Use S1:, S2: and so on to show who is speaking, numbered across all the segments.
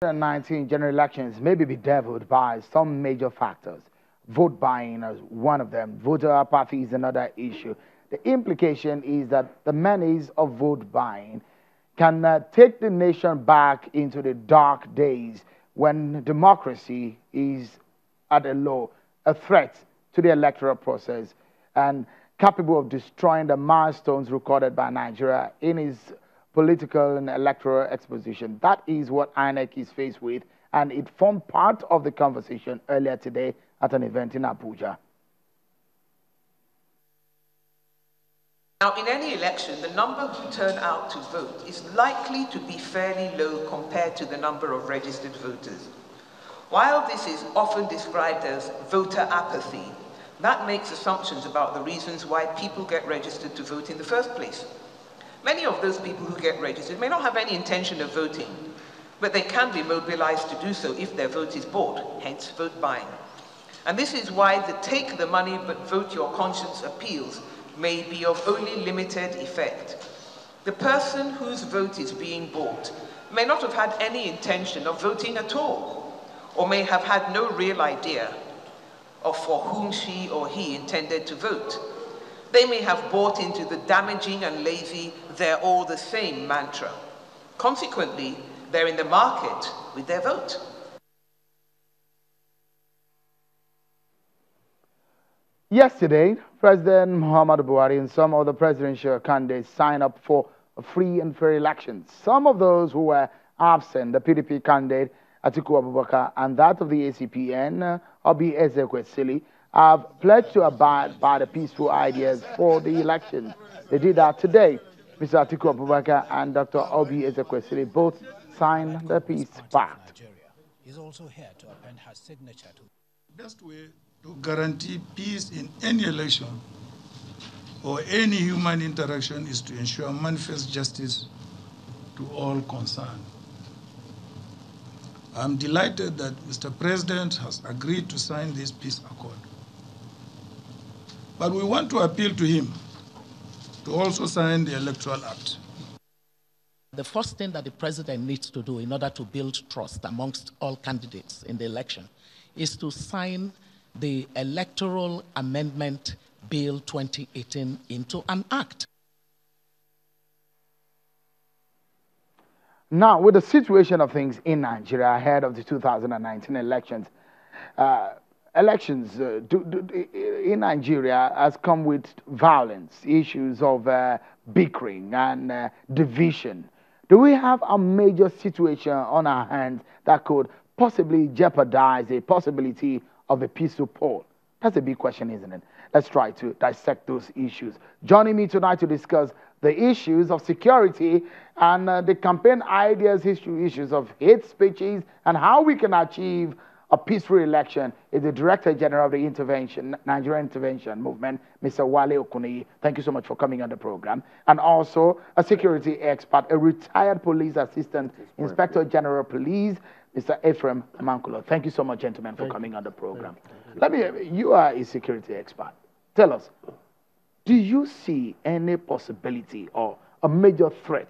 S1: 2019 general elections may be bedeviled by some major factors. Vote buying is one of them. Voter apathy is another issue. The implication is that the menace of vote buying can take the nation back into the dark days when democracy is at a low, a threat to the electoral process, and capable of destroying the milestones recorded by Nigeria in its political and electoral exposition. That is what INEC is faced with, and it formed part of the conversation earlier today at an event in Abuja.
S2: Now, in any election, the number who turn out to vote is likely to be fairly low compared to the number of registered voters. While this is often described as voter apathy, that makes assumptions about the reasons why people get registered to vote in the first place. Many of those people who get registered may not have any intention of voting, but they can be mobilized to do so if their vote is bought, hence vote buying. And this is why the take the money but vote your conscience appeals may be of only limited effect. The person whose vote is being bought may not have had any intention of voting at all, or may have had no real idea of for whom she or he intended to vote. They may have bought into the damaging and lazy "they're all the same" mantra. Consequently, they're in the market with their vote.
S1: Yesterday, President Muhammadu Buhari and some other presidential candidates signed up for free and fair elections. Some of those who were absent, the PDP candidate Atiku Abubakar and that of the ACPN, Obi Ezekwesili, have pledged to abide by the peaceful ideas for the election. They did that today. Mr. Atiku Abubakar and Dr. Obi Ezekwesili both signed the peace pact.
S3: Is also here to append her signature to.
S4: Best way to guarantee peace in any election or any human interaction is to ensure manifest justice to all concerned. I'm delighted that Mr. President has agreed to sign this peace accord. But we want to appeal to him to also sign the Electoral Act.
S5: The first thing that the president needs to do in order to build trust amongst all candidates in the election is to sign the Electoral Amendment Bill 2018 into an act.
S1: Now, with the situation of things in Nigeria ahead of the 2019 elections, in Nigeria has come with violence, issues of bickering and division. Do we have a major situation on our hands that could possibly jeopardize the possibility of a peaceful poll? That's a big question, isn't it? Let's try to dissect those issues. Joining me tonight to discuss the issues of security and the campaign ideas, issues of hate speeches, and how we can achieve a peaceful election is the Director General of the Nigerian Intervention Movement, Mr. Wale Okuneyi. Thank you so much for coming on the program. And also a security expert, a retired police assistant, Inspector General of Police, Mr. Ephraim Mankulo. Thank you so much, gentlemen, for coming on the program. You are a security expert. Tell us, do you see any possibility or a major threat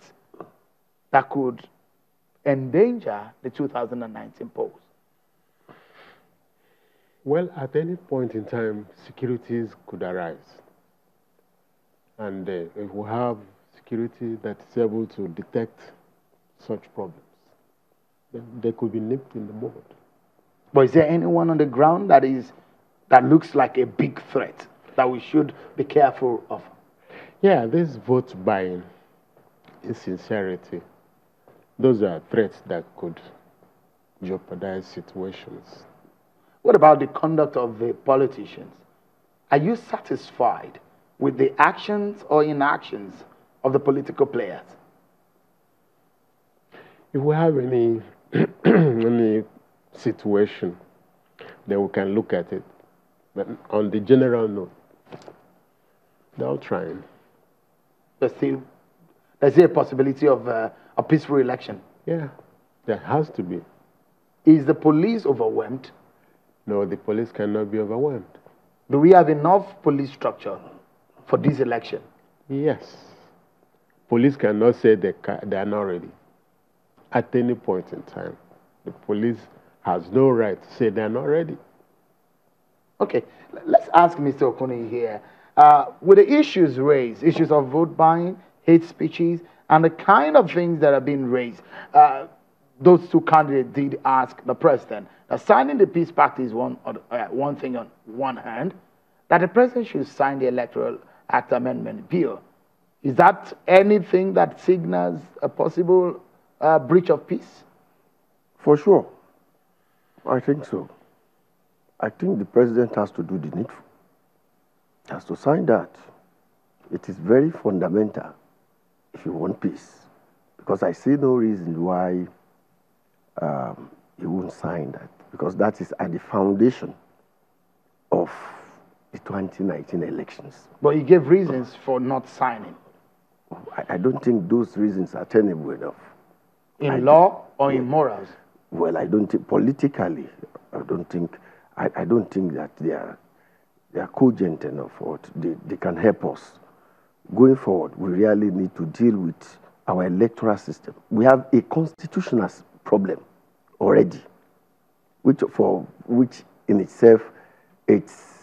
S1: that could endanger the 2019 polls?
S6: Well, at any point in time, securities could arise. And if we have security that is able to detect such problems, then they could be nipped in the bud.
S1: But is there anyone on the ground that looks like a big threat that we should be careful of?
S6: Yeah, this vote buying, insincerity, those are threats that could jeopardize situations.
S1: What about the conduct of the politicians? Are you satisfied with the actions or inactions of the political players?
S6: If we have any, any situation, then we can look at it. But on the general note, they're all trying.
S1: There's a possibility of a peaceful election?
S6: Yeah, there has to be.
S1: Is the police overwhelmed?
S6: No, the police cannot be overwhelmed.
S1: Do we have enough police structure for this election?
S6: Yes. Police cannot say they are not ready at any point in time. The police has no right to say they're not ready.
S1: Okay, let's ask Mr. Okuni here. With the issues raised, issues of vote buying, hate speeches, and the kind of things that have been raised, those two candidates did ask the president that signing the peace pact is one thing on one hand, that the president should sign the Electoral Act Amendment Bill. Is that anything that signals a possible breach of peace?
S7: For sure. I think so. I think the president has to do the needful. He has to sign that. It is very fundamental if you want peace. Because I see no reason why he won't sign that. Because that is at the foundation of the 2019 elections.
S1: But he gave reasons for not signing.
S7: I don't think those reasons are tenable enough.
S1: In law or in morals?
S7: Well, I don't think politically. I don't think that they are cogent enough, or they can help us. Going forward, we really need to deal with our electoral system. We have a constitutional problem already, which in itself it's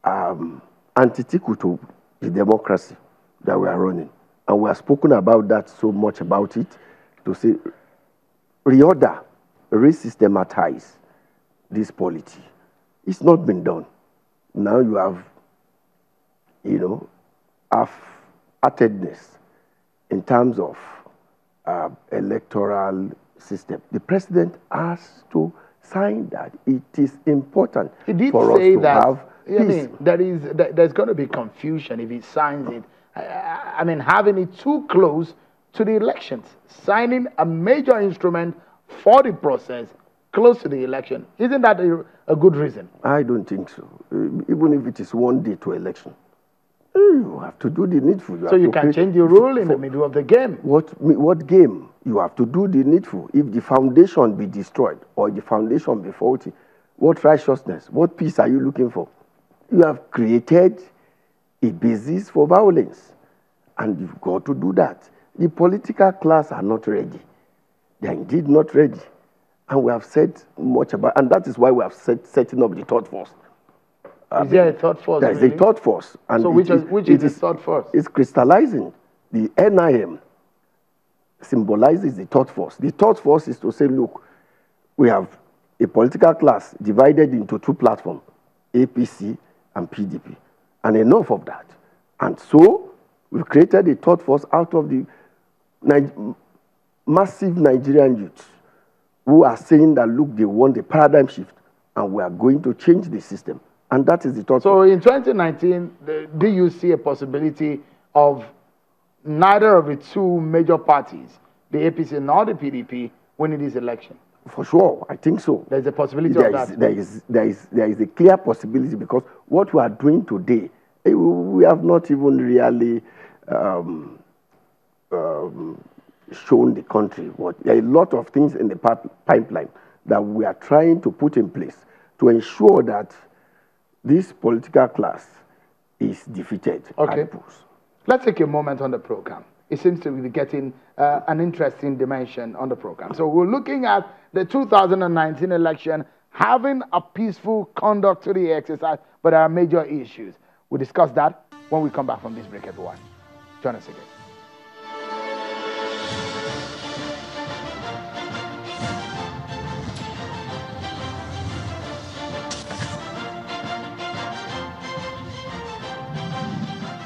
S7: antithetical to the democracy that we are running. And we have spoken about that so much about it, to say reorder, re-systematize this polity. It's not been done. Now you have, half-heartedness in terms of electoral system. The president has to sign that. It is important for us to have peace.
S1: I mean, there's going to be confusion if he signs it. I mean, having it too close to the elections, signing a major instrument for the process close to the election, isn't that a good reason?
S7: I don't think so. Even if it is 1 day to election, you have to do the needful.
S1: So you can change the rule in the middle of the game.
S7: What game? You have to do the needful. If the foundation be destroyed or the foundation be faulty, what righteousness, what peace are you looking for? You have created a basis for violence, and you've got to do that. The political class are not ready. They are indeed not ready. And we have said much about, and that is why we have setting up the third force.
S1: Is there a third force?
S7: There is a third force. And
S1: so which is the third force?
S7: It's crystallizing. The NIM symbolizes the third force. The third force is to say, look, we have a political class divided into two platforms, APC and PDP. And enough of that. And so we've created a third force out of the massive Nigerian youth who are saying that, look, they want a paradigm shift, and we are going to change the system. And that is the third force.
S1: So in 2019, do you see a possibility of neither of the two major parties, the APC nor the PDP, winning this election?
S7: For sure, I think so.
S1: There's a possibility of that.
S7: There is a clear possibility, because what we are doing today, we have not even really shown the country what. There are a lot of things in the pipeline that we are trying to put in place to ensure that this political class is defeated at the polls.
S1: Let's take a moment on the program. It seems to be getting an interesting dimension on the program. So we're looking at the 2019 election, having a peaceful conduct to the exercise, but there are major issues. We'll discuss that when we come back from this break, everyone. Join us again.